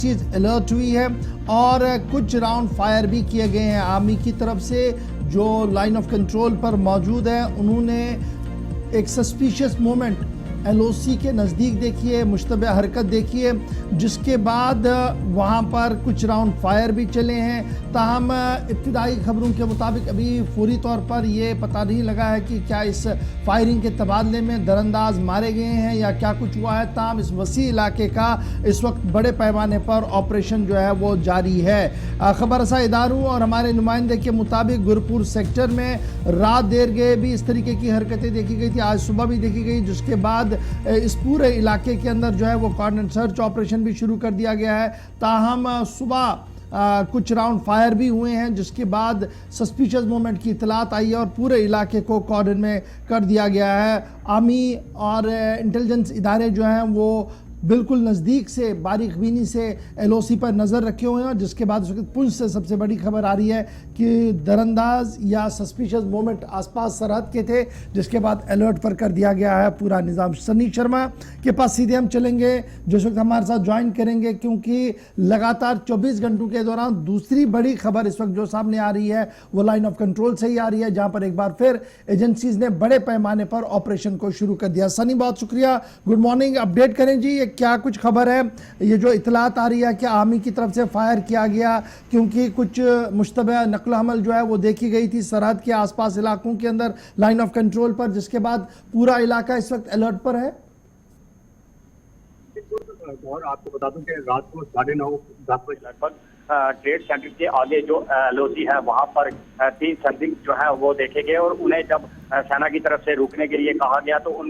चीज अलर्ट हुई है और कुछ राउंड फायर भी किए गए हैं आर्मी की तरफ से। जो लाइन ऑफ कंट्रोल पर मौजूद है उन्होंने एक सस्पिशियस मोमेंट एलओसी के नज़दीक देखिए, मुश्तबह हरकत देखिए, जिसके बाद वहाँ पर कुछ राउंड फायर भी चले हैं। ताहम इब्तिदाई खबरों के मुताबिक अभी फौरी तौर पर ये पता नहीं लगा है कि क्या इस फायरिंग के तबादले में दरअंदाज मारे गए हैं या क्या कुछ हुआ है। ताहम इस वसी इलाके का इस वक्त बड़े पैमाने पर ऑपरेशन जो है वो जारी है। खबर रसा इदारों और हमारे नुमाइंदे के मुताबिक गुरपुर सेक्टर में रात देर गए भी इस तरीके की हरकतें देखी गई थी, आज सुबह भी देखी गई, जिसके बाद इस पूरे इलाके के अंदर जो है वो कॉर्डन सर्च ऑपरेशन भी शुरू कर दिया गया है। ताहम सुबह कुछ राउंड फायर भी हुए हैं, जिसके बाद सस्पिशियस मोमेंट की इतलात आई है और पूरे इलाके को कॉर्डन में कर दिया गया है। आर्मी और इंटेलिजेंस इदारे जो हैं वो बिल्कुल नज़दीक से बारीक बीनी से एलओसी पर नज़र रखे हुए हैं, जिसके बाद उस वक्त पुंछ से सबसे बड़ी खबर आ रही है कि दरअंदाज या सस्पिशियस मोमेंट आसपास सरहद के थे, जिसके बाद अलर्ट पर कर दिया गया है पूरा निज़ाम। सनी शर्मा के पास सीधे हम चलेंगे जो इस वक्त हमारे साथ ज्वाइन करेंगे, क्योंकि लगातार 24 घंटों के दौरान दूसरी बड़ी खबर इस वक्त जो सामने आ रही है वो लाइन ऑफ कंट्रोल से ही आ रही है, जहाँ पर एक बार फिर एजेंसीज ने बड़े पैमाने पर ऑपरेशन को शुरू कर दिया। सनी, बहुत शुक्रिया, गुड मॉर्निंग। अपडेट करें जी, क्या कुछ खबर है, ये जो इतलात आ रही है कि आर्मी की तरफ से फायर किया गया, क्योंकि कुछ मुश्तबह नकल हमल जो है वो देखी गई थी सरहद के आसपास इलाकों के अंदर लाइन ऑफ कंट्रोल पर, जिसके बाद पूरा इलाका इस वक्त अलर्ट पर है। और आपको बता दूं कि रात को 9:30 बजे लगभग ट्रेड सेंटर के आगे जो एलओसी है वहां पर 3 संदिग्ध जो है वो देखे गए और उन्हें जब सेना की तरफ से रुकने के लिए कहा गया तो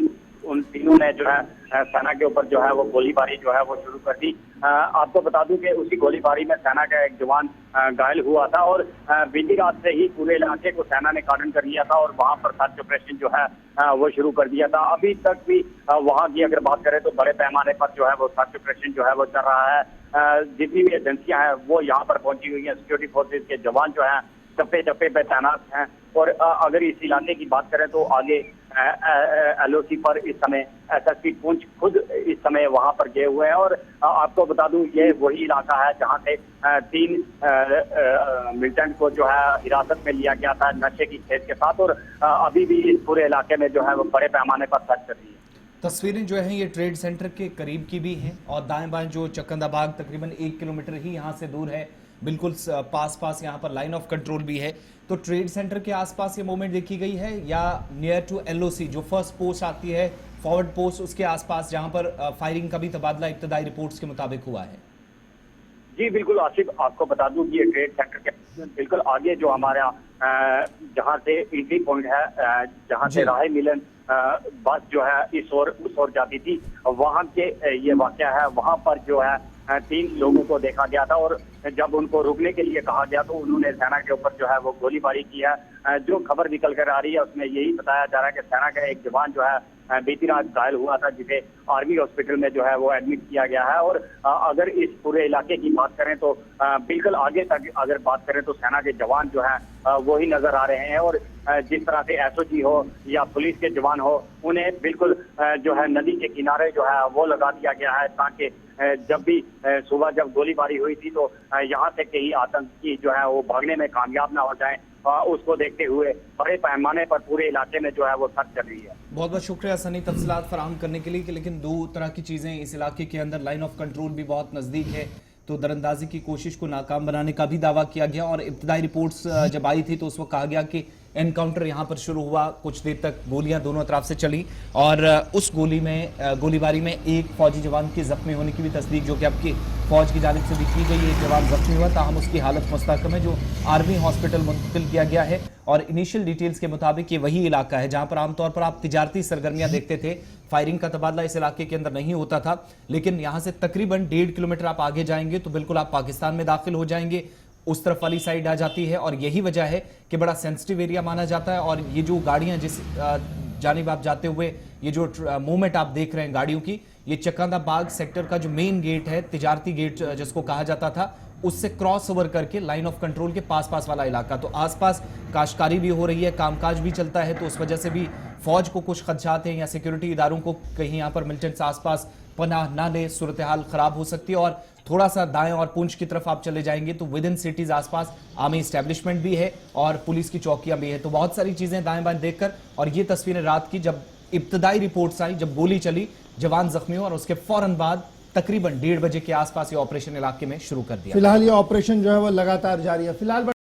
उन तीनों ने जो है सेना के ऊपर जो है वो गोलीबारी जो है वो शुरू कर दी। आपको बता दूं कि उसी गोलीबारी में सेना का एक जवान घायल हुआ था और बीती रात से ही पूरे इलाके को सेना ने कार्डन कर लिया था और वहां पर सर्च ऑपरेशन जो है वो शुरू कर दिया था। अभी तक भी वहां की अगर बात करें तो बड़े पैमाने पर जो है वो सर्च ऑपरेशन जो है वो चल रहा है। जितनी भी एजेंसियां हैं वो यहाँ पर पहुंची हुई हैं, सिक्योरिटी फोर्सेज के जवान जो है चप्पे चप्पे पे तैनात हैं। और अगर इस इलाके की बात करें तो आगे एलओसी पर इस समय एसएसपी पुंछ खुद इस समय वहां पर गए हुए हैं और आपको बता दूं ये वही इलाका है जहां से 3 मिलिटेंट को जो है हिरासत में लिया गया था नशे की खेत के साथ और अभी भी इस पूरे इलाके में जो है वो बड़े पैमाने पर सर्च कर रही है। तस्वीरें जो हैं ये ट्रेड सेंटर के करीब की भी हैं और दाएं बाएं जो चकंदा बाग तकरीबन 1 किलोमीटर ही यहाँ से दूर है, बिल्कुल पास यहाँ पर लाइन ऑफ कंट्रोल भी है। तो ट्रेड सेंटर के आसपास ये मूवमेंट देखी गई है या नियर टू एलओसी जो फर्स्ट पोस्ट आती है फॉरवर्ड पोस्ट उसके आसपास जहां पर फायरिंग का भी तबादला इब्तदाई रिपोर्ट्स के मुताबिक हुआ है? जी बिल्कुल आसिफ, आपको बता दूं कि ये ट्रेड सेंटर के बिल्कुल आगे जो हमारा जहां से एंट्री पॉइंट है, जहां से राह मिलन बस जो है उस ओर जाती थी, वहां के ये वाकया है। वहां पर जो है 3 लोगों को देखा गया था और जब उनको रुकने के लिए कहा गया तो उन्होंने सेना के ऊपर जो है वो गोलीबारी की है। जो खबर निकल कर आ रही है उसमें यही बताया जा रहा है कि सेना का एक जवान जो है बीती रात घायल हुआ था, जिसे आर्मी हॉस्पिटल में जो है वो एडमिट किया गया है। और अगर इस पूरे इलाके की बात करें तो बिल्कुल आगे तक अगर बात करें तो सेना के जवान जो है वो ही नजर आ रहे हैं और जिस तरह से एसओजी हो या पुलिस के जवान हो उन्हें बिल्कुल जो है नदी के किनारे जो है वो लगा दिया गया है, ताकि जब भी सुबह जब गोलीबारी हुई थी तो यहाँ से कई आतंकी जो है वो भागने में कामयाब ना हो जाए, उसको देखते हुए बड़े पैमाने पर पूरे इलाके में जो है वो सर्च चल रही है। बहुत बहुत शुक्रिया सनी तफसीलात फराहम करने के लिए। लेकिन 2 तरह की चीजें, इस इलाके के अंदर लाइन ऑफ कंट्रोल भी बहुत नजदीक है तो दरअंदाजी की कोशिश को नाकाम बनाने का भी दावा किया गया और इब्तदाई रिपोर्ट्स जब आई थी तो उस वक्त कहा गया कि एनकाउंटर यहां पर शुरू हुआ, कुछ देर तक गोलियां दोनों तरफ से चली और उस गोलीबारी में एक फौजी जवान की जख्मी होने की भी तस्दीक जो कि आपकी फौज की जानिब से भी की गई। एक जवान जख्मी हुआ, ताहम उसकी हालत मुस्तहकम है, जो आर्मी हॉस्पिटल मुंतकिल किया गया है। और इनिशियल डिटेल्स के मुताबिक ये वही इलाका है जहां पर आमतौर पर आप तिजारती सरगर्मियां देखते थे। फायरिंग का तबादला इस इलाके के अंदर नहीं होता था, लेकिन यहां से तकरीबन 1.5 किलोमीटर आप आगे जाएंगे तो बिल्कुल आप पाकिस्तान में दाखिल हो जाएंगे, उस तरफ वाली साइड आ जाती है और यही वजह है कि बड़ा सेंसिटिव एरिया माना जाता है। और ये जो गाड़ियां जिस जानिब आप जाते हुए ये जो मूवमेंट आप देख रहे हैं गाड़ियों की, ये चकंदा बाग सेक्टर का जो मेन गेट है, तिजारती गेट जिसको कहा जाता था, उससे क्रॉस ओवर करके लाइन ऑफ कंट्रोल के पास वाला इलाका। तो आसपास काश्तकारी भी हो रही है, कामकाज भी चलता है, तो उस वजह से भी फौज को कुछ खदशात हैं या सिक्योरिटी इदारों को कहीं यहाँ पर मिलिटेंट्स आसपास पनाह ना ले, सूरत हाल खराब हो सकती है। और थोड़ा सा दाएं और पुंछ की तरफ आप चले जाएंगे तो विद इन सिटीज आसपास आर्मी एस्टेब्लिशमेंट भी है और पुलिस की चौकियां भी है। तो बहुत सारी चीजें दाएं बाएं देखकर, और ये तस्वीरें रात की जब इब्तदाई रिपोर्ट्स आई, जब गोली चली, जवान जख्मी हुआ और उसके फौरन बाद तकरीबन 1:30 बजे के आसपास ये ऑपरेशन इलाके में शुरू कर दिया। फिलहाल ये ऑपरेशन जो है वो लगातार जारी है। फिलहाल